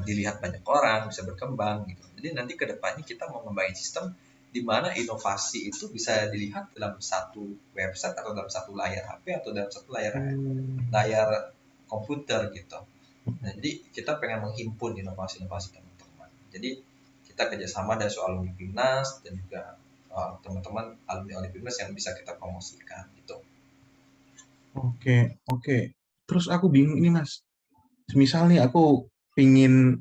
Speaker 2: dilihat banyak orang, bisa berkembang gitu. Jadi nanti ke depannya kita mau ngembangin sistem di mana inovasi itu bisa dilihat dalam satu website atau dalam satu layar HP atau dalam satu layar
Speaker 1: Hmm.
Speaker 2: layar komputer gitu. Nah, jadi kita pengen menghimpun inovasi-inovasi teman-teman. Jadi kita kerjasama dari soal alumni Pimnas dan juga teman-teman alumni Pimnas yang bisa kita promosikan gitu.
Speaker 1: Oke, oke. Terus aku bingung ini Mas. Misal nih aku pingin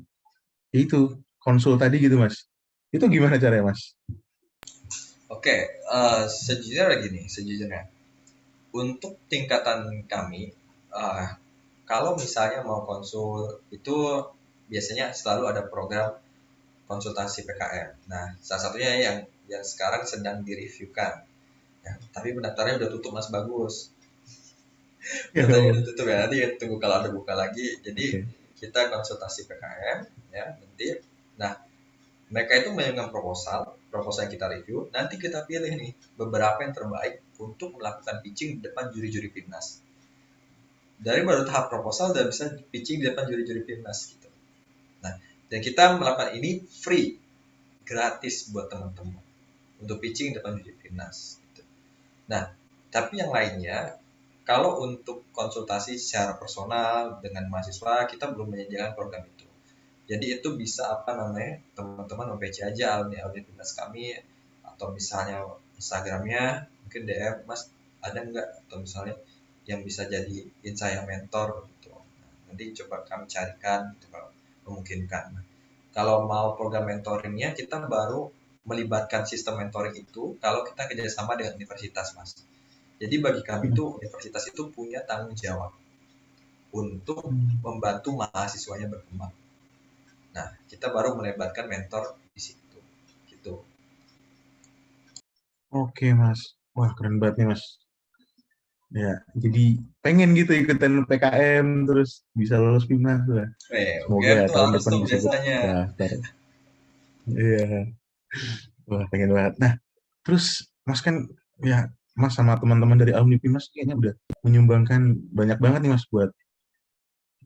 Speaker 1: itu konsul tadi gitu Mas. Itu gimana caranya Mas?
Speaker 2: Oke, sejujurnya gini, sejujurnya untuk tingkatan kami, uh, kalau misalnya mau konsul itu biasanya selalu ada program konsultasi PKM. Nah, salah satunya yang sekarang sedang direviewkan. Ya, tapi pendaftarannya udah tutup Mas Bagus.
Speaker 1: Ya,
Speaker 2: Pendaftarannya
Speaker 1: oh,
Speaker 2: udah tutup ya. Nanti tunggu kalau ada buka lagi. Jadi
Speaker 1: oke.
Speaker 2: kita konsultasi PKM ya nanti. Nah, mereka itu menyiapkan proposal, proposal yang kita review. Nanti kita pilih nih beberapa yang terbaik untuk melakukan pitching di depan juri-juri Pimnas. Dari baru tahap proposal udah bisa pitching di depan juri-juri Pimnas gitu. Nah, dan kita melakukan ini free, gratis buat teman-teman untuk pitching di depan juri Pimnas. Gitu. Nah, tapi yang lainnya, kalau untuk konsultasi secara personal dengan mahasiswa, kita belum menyediakan program itu. Jadi itu bisa apa namanya, teman-teman nge-PC aja alumni Pimnas kami, atau misalnya Instagramnya, mungkin DM, Mas ada nggak, atau misalnya yang bisa jadiin saya mentor gitu. Nah, nanti coba kami carikan gitu kalau memungkinkan. Kalau mau program mentoringnya, kita baru melibatkan sistem mentoring itu kalau kita kerjasama dengan universitas, Mas. Jadi bagi kami itu universitas itu punya tanggung jawab untuk
Speaker 1: Hmm.
Speaker 2: membantu mahasiswanya berkembang. Nah, kita baru melibatkan mentor di situ. Gitu.
Speaker 1: Oke Mas. Wah keren banget nih Mas. Ya, jadi pengen gitu ikutan PKM terus bisa lolos Pimnas lah. Semoga
Speaker 2: UGM
Speaker 1: ya
Speaker 2: tuh
Speaker 1: tahun
Speaker 2: harus
Speaker 1: depan
Speaker 2: tuh
Speaker 1: bisa ikut
Speaker 2: biasanya.
Speaker 1: daftar. Iya, wah pengen banget. Nah, terus Mas kan ya Mas sama teman-teman dari alumni Pimnas kayaknya udah menyumbangkan banyak banget nih Mas buat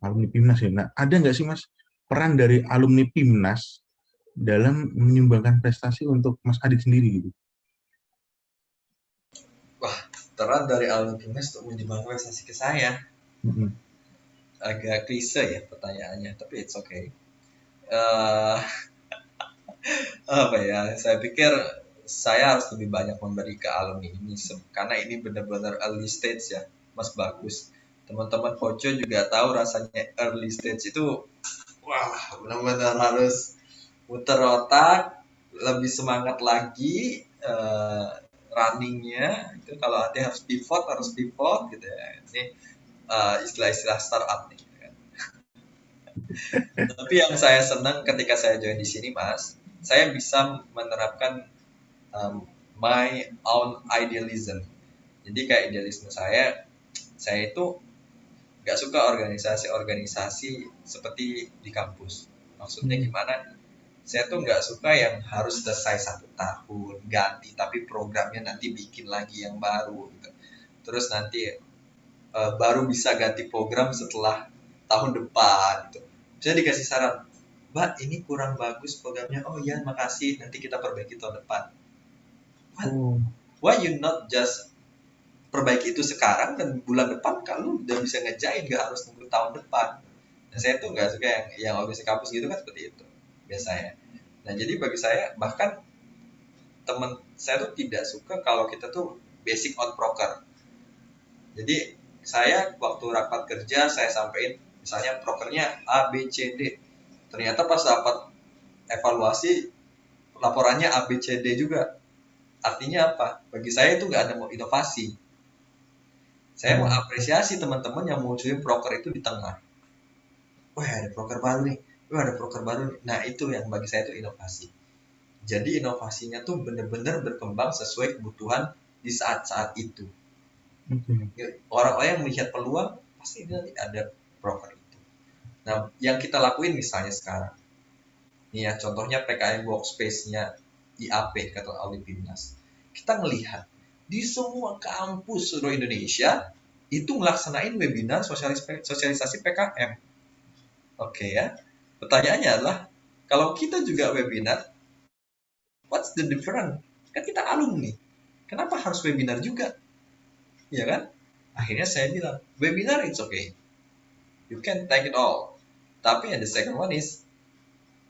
Speaker 1: alumni Pimnas ya. Nah, ada nggak sih Mas peran dari alumni Pimnas dalam menyumbangkan prestasi untuk Mas Adit sendiri gitu?
Speaker 2: Wah, terang dari alumni Pimnas untuk menyumbang prestasi ke saya.
Speaker 1: Mm-mm.
Speaker 2: Agak klise ya pertanyaannya, tapi it's okay. Uh, apa ya, saya pikir saya harus lebih banyak memberi ke alumni ini karena ini benar-benar early stage ya, Mas Bagus. Teman-teman Poco juga tahu rasanya early stage itu, wah benar-benar harus muter otak, lebih semangat lagi runningnya. Itu kalau ada harus pivot gitu ya. Ini istilah-istilah startup nih. Tapi yang saya senang ketika saya join di sini, Mas, saya bisa menerapkan my own idealism. Jadi kayak idealisme saya itu nggak suka organisasi-organisasi seperti di kampus. Maksudnya
Speaker 1: Hmm.
Speaker 2: gimana? Saya tuh nggak suka yang harus selesai 1 tahun ganti, tapi programnya nanti bikin lagi yang baru. Gitu. Terus nanti baru bisa ganti program setelah tahun depan. Gitu. Saya dikasih saran, Mbak ini kurang bagus programnya. Oh iya, makasih. Nanti kita perbaiki tahun depan. What?
Speaker 1: Oh,
Speaker 2: Why you not just perbaiki itu sekarang dan bulan depan kalau udah bisa ngejain, nggak harus tunggu tahun depan. Nah, saya tuh nggak suka yang organisasi kampus gitu kan seperti itu biasanya. Nah jadi bagi saya bahkan teman saya tuh tidak suka kalau kita tuh basic on proker. Jadi saya waktu rapat kerja saya sampaikan misalnya prokernya A B C D. Ternyata pas dapat evaluasi laporannya A B C D juga. Artinya apa? Bagi saya itu nggak ada mau inovasi. Saya
Speaker 1: oh,
Speaker 2: mengapresiasi teman-teman yang munculin proker itu di tengah. Wah ada proker baru nih. Wah ada proker baru nih. Nah itu yang bagi saya itu inovasi. Jadi inovasinya tuh benar-benar berkembang sesuai kebutuhan di saat-saat itu. Orang-orang yang melihat peluang pasti nanti ada broker itu. Nah, yang kita lakuin misalnya sekarang, nih ya contohnya PKM Workspace-nya IAP kata Audit Binmas. Kita melihat di semua kampus seluruh Indonesia itu melaksanain webinar sosialisasi PKM. Oke ya. Pertanyaannya adalah kalau kita juga webinar, what's the difference? Kan kita alumni. Kenapa harus webinar juga? Ya kan? Akhirnya saya bilang, webinar it's okay. You can take it all. Tapi yang the second one is,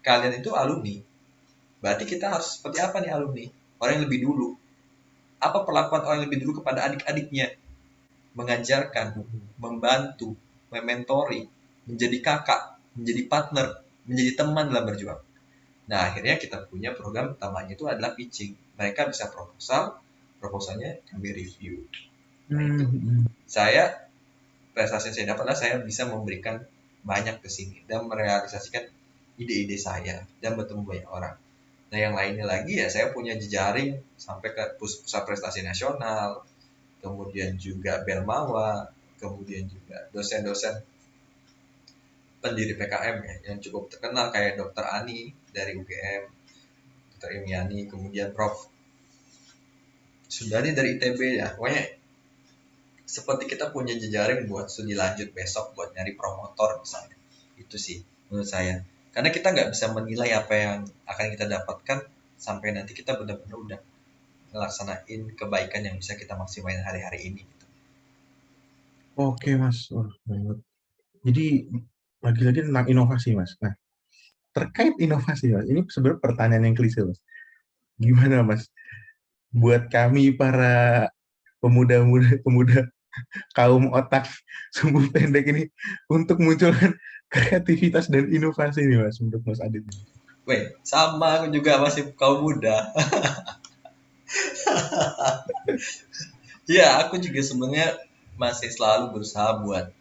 Speaker 2: kalian itu alumni. Berarti kita harus seperti apa nih alumni? Orang yang lebih dulu. Apa perlakuan orang yang lebih dulu kepada adik-adiknya? Mengajarkan, membantu, mementori, menjadi kakak, menjadi partner, menjadi teman dalam berjuang. Nah, akhirnya kita punya program utamanya itu adalah pitching. Mereka bisa proposalnya kami review. Nah, itu saya prestasi yang saya dapat adalah saya bisa memberikan banyak ke sini dan merealisasikan ide-ide saya dan bertemu banyak orang. Nah, yang lainnya lagi ya saya punya jejaring sampai ke pusat prestasi nasional, kemudian juga Belmawa, kemudian juga dosen-dosen pendiri PKM ya, yang cukup terkenal kayak Dr. Ani dari UGM, Dr. Imiani, kemudian Prof. Sundani dari ITB ya. Pokoknya seperti kita punya jejaring buat studi lanjut besok buat nyari promotor misalnya. Itu sih menurut saya. Karena kita nggak bisa menilai apa yang akan kita dapatkan sampai nanti kita benar-benar udah ngelaksanain kebaikan yang bisa kita maksimalin hari-hari ini. Gitu.
Speaker 1: Oke Mas, wah banget. Jadi lagi-lagi tentang inovasi Mas. Nah, terkait inovasi Mas, ini sebenarnya pertanyaan yang klise Mas. Gimana Mas? Buat kami para pemuda kaum otak sumbu pendek ini untuk munculkan kreativitas dan inovasi nih Mas untuk Mas Adit.
Speaker 2: Weh, sama aku juga masih kaum muda. Ya, aku juga sebenarnya masih selalu berusaha buat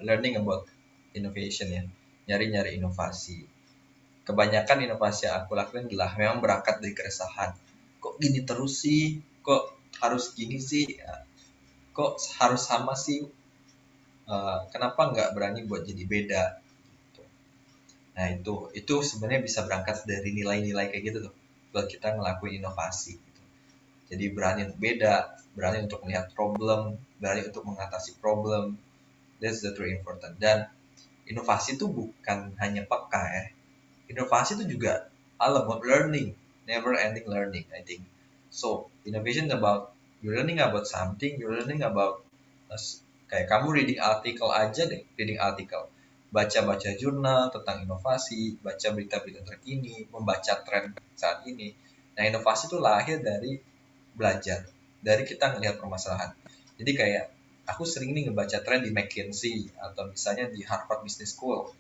Speaker 2: learning about innovation ya, nyari-nyari inovasi. Kebanyakan inovasi yang aku lakuin adalah memang berangkat dari keresahan. Kok gini terus sih? Kok harus gini sih? Kok harus sama sih? Kenapa nggak berani buat jadi beda? Gitu. Nah itu sebenarnya bisa berangkat dari nilai-nilai kayak gitu tuh, buat kita ngelakuin inovasi. Gitu. Jadi berani untuk beda, berani untuk melihat problem, berani untuk mengatasi problem. That's the true important. Dan inovasi itu bukan hanya peka ya. Inovasi itu juga all about learning, never ending learning, I think. So, innovation about you're learning about something, you're learning about kayak kamu reading article aja deh, reading article. Baca-baca jurnal tentang inovasi, baca berita-berita terkini, membaca tren saat ini. Nah, inovasi itu lahir dari belajar, dari kita ngelihat permasalahan. Jadi kayak aku sering nih ngebaca tren di McKinsey atau misalnya di Harvard Business School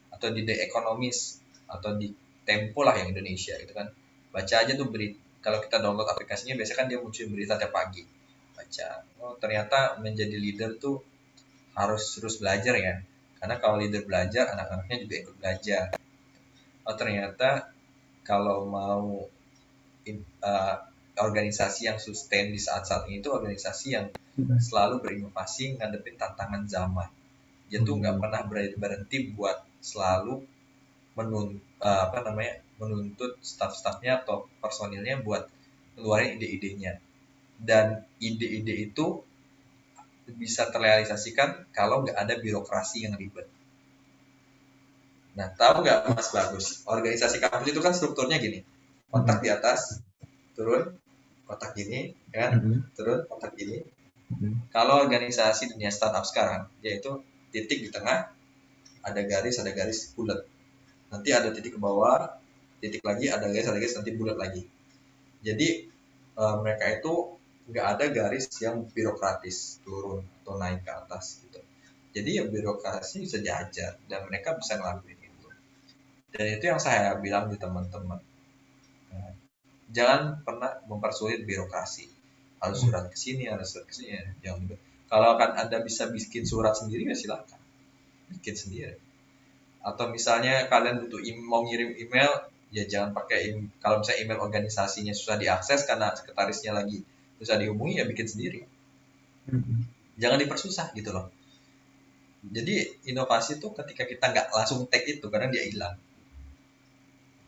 Speaker 2: atau di The Economist atau di Tempo lah yang Indonesia gitu kan. Baca aja tuh berita. Kalau kita download aplikasinya biasanya kan dia muncul berita tiap pagi. Baca. Oh, ternyata menjadi leader tuh harus terus belajar ya. Karena kalau leader belajar, anak-anaknya juga ikut belajar. Oh, ternyata kalau mau organisasi yang sustain di saat-saat ini itu organisasi yang selalu berinovasi ngadepin tantangan zaman. Dia tuh nggak pernah berhenti buat selalu menuntut staff-staffnya atau personilnya buat keluarin ide-idenya. Dan ide-ide itu bisa terrealisasikan kalau nggak ada birokrasi yang ribet. Nah, tahu nggak Mas Bagus? Organisasi kampus itu kan strukturnya gini. Kotak di atas, turun, kotak gini, kan? Turun, kotak gini. Kalau organisasi dunia startup sekarang, yaitu titik di tengah, ada garis bulat. Nanti ada titik ke bawah, titik lagi, ada garis, nanti bulat lagi. Jadi mereka itu nggak ada garis yang birokratis turun atau naik ke atas gitu. Jadi ya birokrasi bisa diajar dan mereka bisa ngelakuin itu. Dan itu yang saya bilang di teman-teman. Jangan pernah mempersulit birokrasi. Harus surat ke sini, harus surat ke sini. Jangan gitu. Kalau kan Anda bisa bikin surat sendiri ya silakan. Bikin sendiri. Atau misalnya kalian butuh mau ngirim email, ya jangan pakai kalau misalnya email organisasinya susah diakses karena sekretarisnya lagi susah dihubungi, ya bikin sendiri,
Speaker 1: Mm-mm.
Speaker 2: jangan dipersusah gitu loh. Jadi inovasi tuh ketika kita nggak langsung take itu karena dia hilang.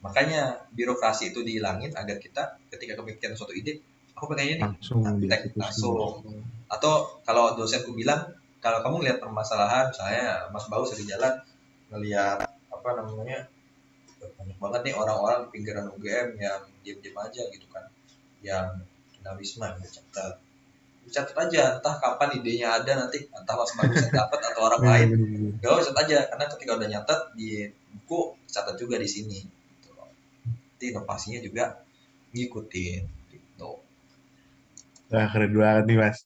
Speaker 2: Makanya birokrasi itu dihilangin agar kita ketika kepikiran suatu ide, aku pengennya nih,
Speaker 1: Langsung
Speaker 2: tek
Speaker 1: dieksekusi.
Speaker 2: langsung. Atau kalau dosenku bilang, kalau kamu lihat permasalahan, misalnya Mas Bau sering jalan ngelihat apa namanya, banyak banget nih orang-orang pinggiran UGM yang diam-diam aja gitu kan, yang kena wisma, gitu, catat aja, entah kapan idenya ada, nanti entah Mas Bagus yang dapat atau orang lain,
Speaker 1: Bener-bener.
Speaker 2: gak usah aja, karena ketika udah nyatet di buku, catat juga di sini gitu. Nanti inovasinya juga ngikutin gitu.
Speaker 1: Wah, keren banget nih Mas.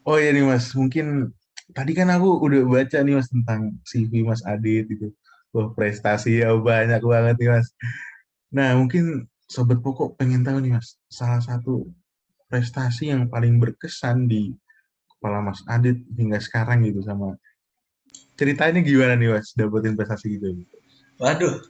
Speaker 1: Oh iya nih Mas, mungkin tadi kan aku udah baca nih Mas tentang CV Mas Adit itu. Wah, prestasi ya banyak banget nih Mas. Nah, mungkin Sobat Pokok pengen tahu nih Mas, salah satu prestasi yang paling berkesan di kepala Mas Adit hingga sekarang gitu, sama ceritanya gimana nih Mas dapetin prestasi gitu.
Speaker 2: Waduh,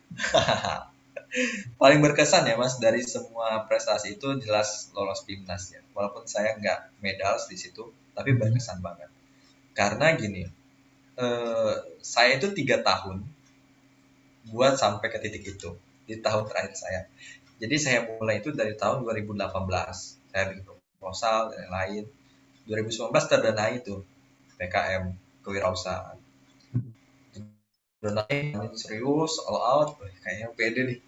Speaker 2: paling berkesan ya Mas dari semua prestasi itu jelas lolos timnas ya. Walaupun saya nggak medal di situ, tapi
Speaker 1: Mhm.
Speaker 2: berkesan banget. Karena gini, saya itu 3 tahun buat sampai ke titik itu di tahun terakhir saya. Jadi saya mulai itu dari tahun 2018. Saya bikin proposal dan lain-lain. 2019 terdanai itu PKM kewirausahaan. Terdanai serius all out, kayaknya pede nih.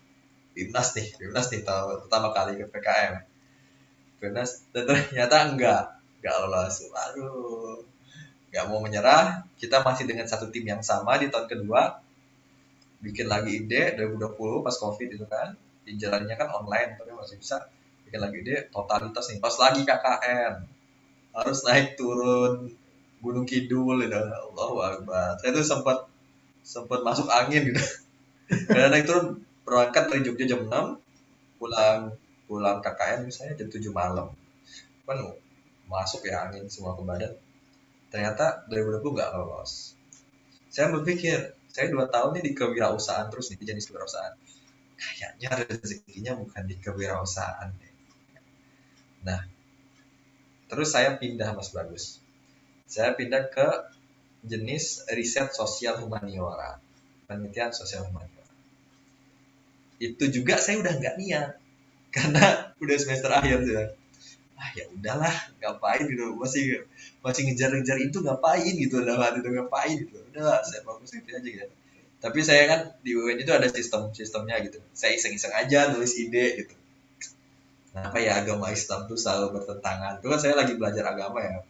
Speaker 2: Timnas nih tahun pertama kali ke PKM. Timnas dan ternyata enggak lolos. Aduh, nggak mau menyerah. Kita masih dengan satu tim yang sama di tahun kedua, bikin lagi ide 2020 pas covid itu kan, jalannya kan online tapi masih bisa bikin lagi ide totalitas nih, pas lagi KKN harus naik turun Gunung Kidul gitu. Allahu Akbar, saya tuh sempat sempat masuk angin gitu. Karena naik turun, berangkat dari Jogja jam 6, pulang pulang KKN misalnya jam 7 malam kan, masuk ya angin semua ke badan. Ternyata 2020 nggak lolos. Saya berpikir, saya 2 tahun nih di kewirausahaan terus nih, di jenis kewirausahaan, kayaknya rezekinya bukan di kewirausahaan deh. Nah, terus saya pindah Mas Bagus. Saya pindah ke jenis riset sosial humaniora, penelitian sosial humaniora. Itu juga saya udah nggak niat karena udah semester akhir sudah. Ah ya udahlah, ngapain gitu, masih masih ngejar-ngejar itu ngapain gitu, dalam hati itu ngapain gitu. Udah saya fokus itu aja gitu. Tapi saya kan di UN itu ada sistemnya gitu. Saya iseng-iseng aja nulis ide gitu. Kenapa ya agama Islam tuh selalu bertentangan? Itu kan saya lagi belajar agama ya,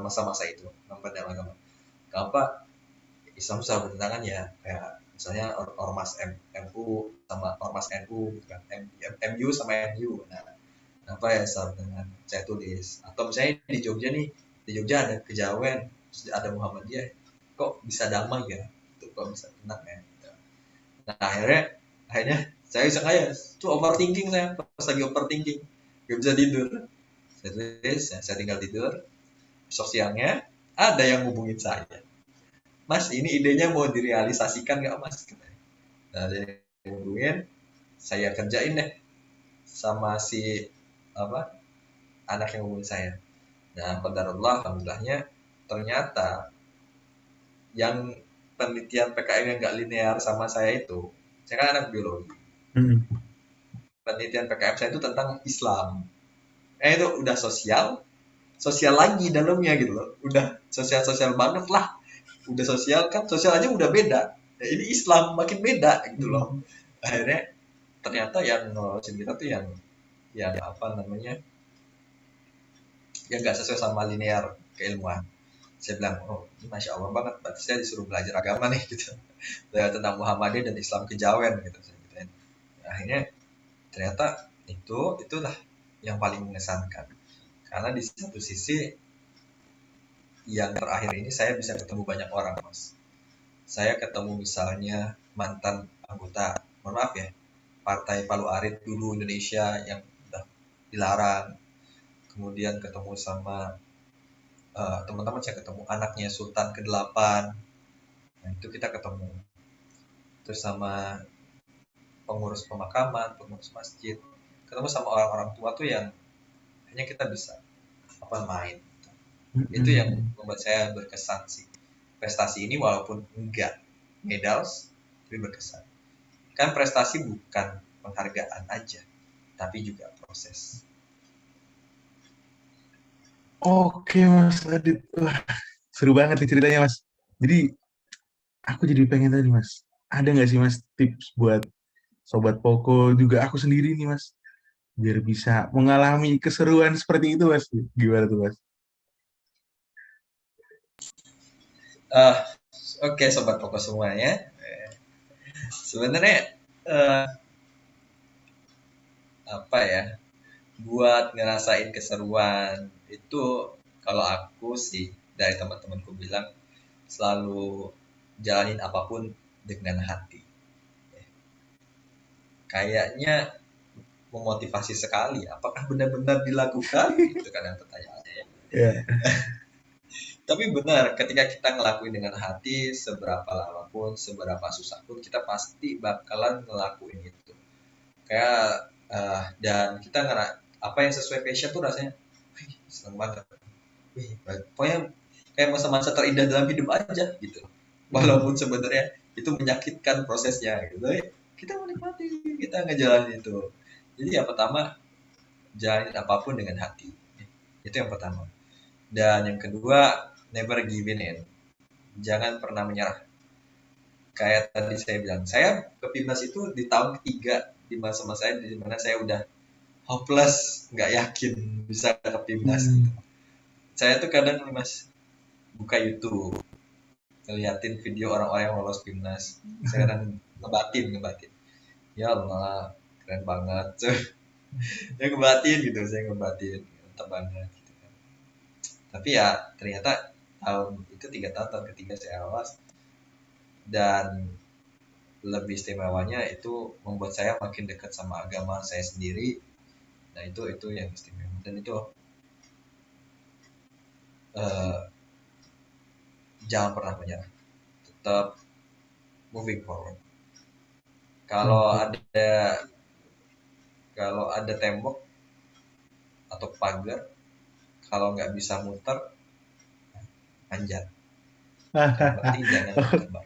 Speaker 2: masa-masa itu dalam agama. Kenapa Islam selalu bertentangan ya? Kayak misalnya ormas MU sama ormas NU, kan? MU sama MU. Nah, kenapa ya selalu bertentangan? Saya tulis. Atau misalnya di Jogja nih, di Jogja ada Kejawen, ada Muhammadiyah. Kok bisa damai ya? Itu kok bisa tenang ya? Nah, akhirnya akhirnya saya iseng aja, tuh overthinking, saya pas lagi overthinking gak bisa tidur, saya tulis, saya tinggal tidur. Besok siangnya ada yang hubungin saya, Mas ini idenya mau direalisasikan nggak Mas? Nah, ada yang hubungin, saya kerjain deh sama si apa anak yang hubungin saya. Nah, qadarullah alhamdulillahnya, ternyata yang penelitian PKM yang nggak linear sama saya itu, saya kan anak biologi,
Speaker 1: Mhm.
Speaker 2: penelitian PKM saya itu tentang Islam. Itu udah sosial, sosial lagi dalamnya gitu loh. Udah sosial-sosial banget lah. Udah sosial kan, sosial aja udah beda. Ya, ini Islam makin beda gitu loh. Akhirnya ternyata yang ngelolosin kita tuh yang apa namanya? Yang nggak sesuai sama linear keilmuan. Saya bilang, oh ini masya Allah banget, berarti saya disuruh belajar agama nih gitu. Belajar tentang Muhammadiyah dan Islam kejawen gitu. Nah, akhirnya ternyata itulah yang paling mengesankan. Karena di satu sisi yang terakhir ini saya bisa ketemu banyak orang Mas. Saya ketemu misalnya mantan anggota, mohon maaf ya, Partai Palu Arit dulu Indonesia yang udah dilarang. Kemudian ketemu sama teman-teman, saya ketemu anaknya Sultan ke-8. Nah, itu kita ketemu. Terus sama pengurus pemakaman, pengurus masjid, ketemu sama orang-orang tua tuh yang hanya kita bisa main. Itu yang membuat saya berkesan sih. Prestasi ini walaupun enggak medals, tapi berkesan. Kan prestasi bukan penghargaan aja, tapi juga proses.
Speaker 1: Oke Mas Adit, wah seru banget nih ceritanya Mas. Jadi aku jadi pengen tadi Mas, ada nggak sih Mas tips buat Sobat Poko juga aku sendiri nih Mas, biar bisa mengalami keseruan seperti itu Mas? Gimana tuh Mas?
Speaker 2: Uh, Oke, sobat pokok semuanya. Sebenarnya apa ya? Buat ngerasain keseruan itu kalau aku sih dari teman-temanku bilang selalu jalanin apapun dengan hati. Kayaknya memotivasi sekali. Apakah benar-benar dilakukan? Itu kan yang pertanyaannya.
Speaker 1: Ya.
Speaker 2: Tapi benar, ketika kita ngelakuin dengan hati, seberapa lama pun, seberapa susah pun, kita pasti bakalan ngelakuin itu. Kayak dan kita apa yang sesuai passion tuh rasanya, wih, seneng banget. Wih, pokoknya kayak masa-masa terindah dalam hidup aja gitu. Walaupun sebenarnya itu menyakitkan prosesnya gitu. Tapi kita menikmati, kita ngejalanin itu. Jadi yang pertama, jalanin apapun dengan hati. Itu yang pertama. Dan yang kedua, never give in. Jangan pernah menyerah. Kayak tadi saya bilang, saya ke Pimnas itu di tahun ketiga di masa-masa saya di mana saya udah hopeless, nggak yakin bisa ke Pimnas. Saya tuh kadang Mas buka YouTube, ngeliatin video orang-orang yang lolos Pimnas. Saya kadang ngebatin. Ya Allah, keren banget. Saya ngebatin gitu, mantap banget. Gitu kan. Tapi ya ternyata tahun itu 3 tahun, tahun ketiga saya lolos dan lebih istimewanya itu membuat saya makin dekat sama agama saya sendiri. Nah itu yang istimewa dan itu uh, jangan pernah menyerah, tetap moving forward. Kalau ada tembok atau pagar, kalau nggak bisa muter, panjat. Yang penting jangan tebak.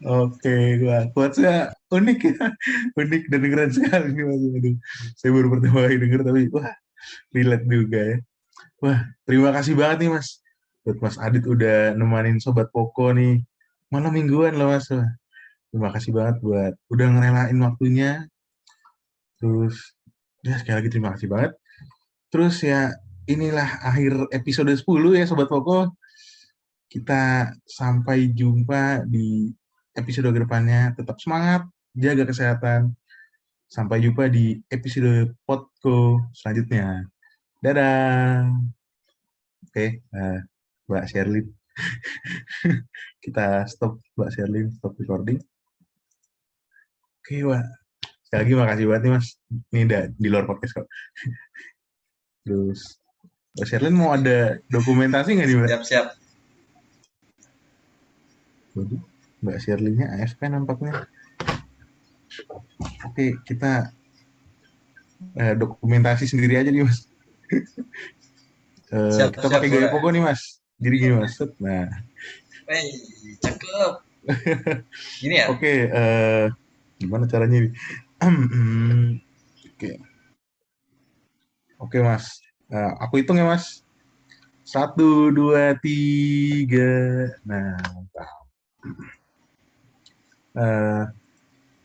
Speaker 1: Oke, wah, quotes-nya unik ya, unik dan keren sekali nih Mas. Aduh, saya baru pertama kali denger tapi wah, relate juga ya. Wah, terima kasih banget nih Mas, buat Mas Adit udah nemanin Sobat Poko nih malam mingguan loh Mas. Wah, terima kasih banget buat udah ngerelain waktunya. Terus ya sekali lagi terima kasih banget. Terus ya inilah akhir episode 10 ya Sobat Poko. Kita sampai jumpa di episode kedepannya. Tetap semangat, jaga kesehatan. Sampai jumpa di episode Podco selanjutnya. Dadah. Oke, Mbak Sherlyn. Kita stop, Mbak Sherlyn, stop recording. Oke, Mbak. Sekali lagi makasih banget nih, Mas. Ini udah di luar podcast kok. Terus, Mbak Sherlyn mau ada dokumentasi nggak nih, Mbak?
Speaker 2: Siap-siap.
Speaker 1: Waduh, Mbak Sherlynnya AFK nampaknya. Oke, kita dokumentasi sendiri aja nih, Mas. Kita pakai gaya pokok nih, Mas. Jadi gini, Mas. Nah.
Speaker 2: Wey, cakep. Gini ya?
Speaker 1: Oke, gimana caranya? Oke. Oke, Mas. Aku hitung ya, Mas. 1, 2, 3. Nah, mantap.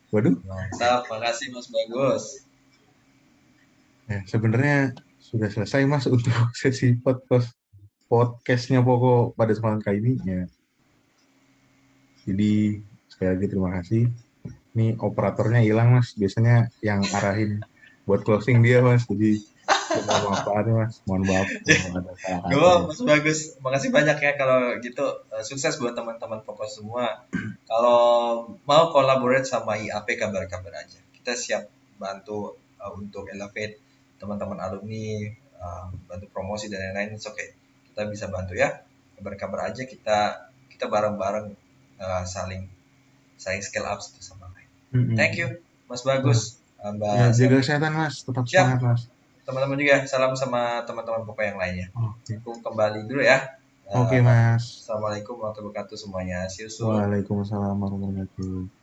Speaker 1: Waduh.
Speaker 2: Mantap, makasih Mas Bagus.
Speaker 1: Ya, sebenarnya sudah selesai, Mas, untuk sesi podcastnya Pokok pada kesempatan kali ini. Ya. Jadi, sekali lagi terima kasih. Ini operatornya hilang, Mas. Biasanya yang arahin buat closing dia, Mas. Jadi, mohon maaf Mas. Mohon maaf kalau ada salah kata.
Speaker 2: Mas Bagus, makasih banyak ya kalau gitu. Sukses buat teman-teman Pokok semua. Kalau mau collaborate sama IAP kabar-kabar aja. Kita siap bantu untuk elevate teman-teman alumni, bantu promosi dan lain-lain. Oke, kita bisa bantu ya. Kabar-kabar aja kita bareng-bareng saling scale up satu sama lain. Thank you. Mas
Speaker 1: Wah,
Speaker 2: Bagus,
Speaker 1: ya
Speaker 2: Mbak
Speaker 1: jaga
Speaker 2: Selvi.
Speaker 1: kesehatan Mas, tetap
Speaker 2: Siap,
Speaker 1: semangat Mas.
Speaker 2: teman-teman juga. Salam sama teman-teman pokok yang lainnya.
Speaker 1: Oke,
Speaker 2: Aku kembali dulu ya.
Speaker 1: oke Mas.
Speaker 2: Assalamualaikum warahmatullahi wabarakatuh semuanya. See you soon.
Speaker 1: Waalaikumsalam warahmatullahi wabarakatuh.